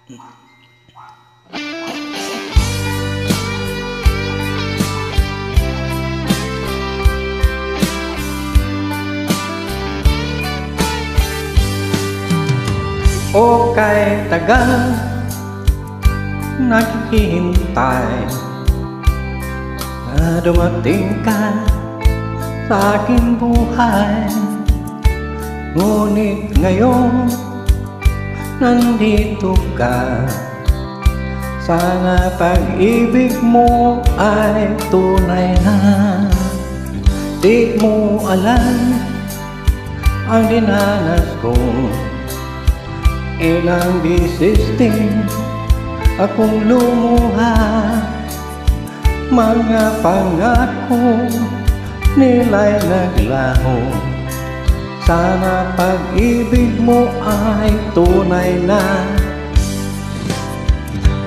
O kay tagal naghihintay na dumating ka sa aking buhay, ngunit ngayon nandito ka. Sana pag-ibig mo ay tunay na. Di mo alam ang dinanas ko, ilang bisis din akong lumuha. Mga pangako nila'y naglaho. Sana pag-ibig mo ay tunay na.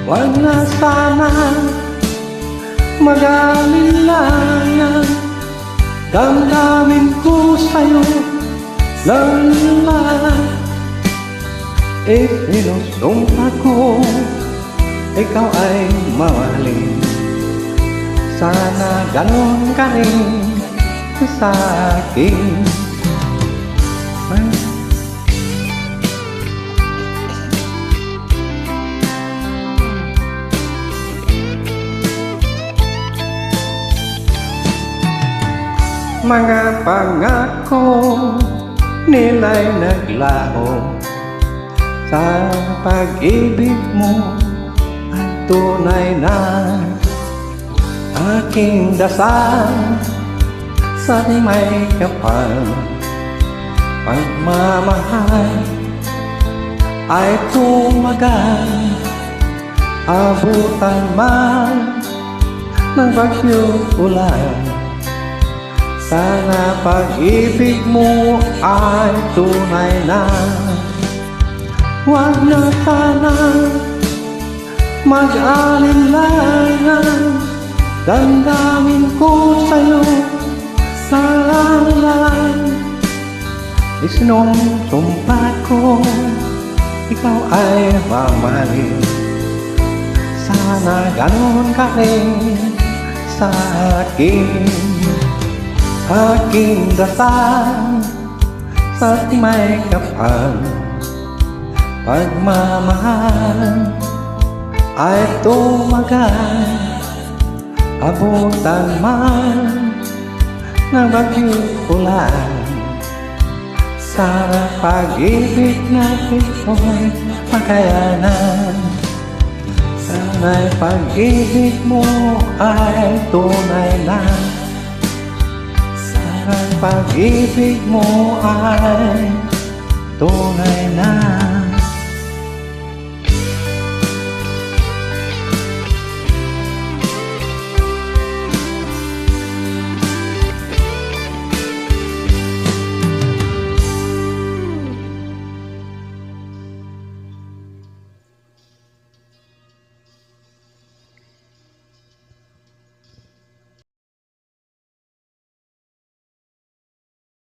Wag na sana mag-alinlangan, damdamin ko sa'yo lang. Isinusumpa ko ikaw ay mamahalin. Sana ganon ka rin sa akin. Mga pangako nila'y naglaho. Sa pag-ibig mo ay tunay na. Aking dasal sa may kapal, pagmamahal ay tumagal. Abutan man ng bagyong ulan, sana pag-ibig mo ay tunay na. Wag na sana mag-alinlangan, damdamin ko sa'yo lang. Isinusumpa ko ikaw ay mamahalin. Sana ganon ka rin sa akin. Aking dasal sa may kapal, pagmamahal ay tumagal. Abutan man ng bagyong ulan, sana pag-ibig natin ay makayanan. Sana'y pag-ibig mo ay tunay na. Sana'y pag-ibig mo ay tunay na.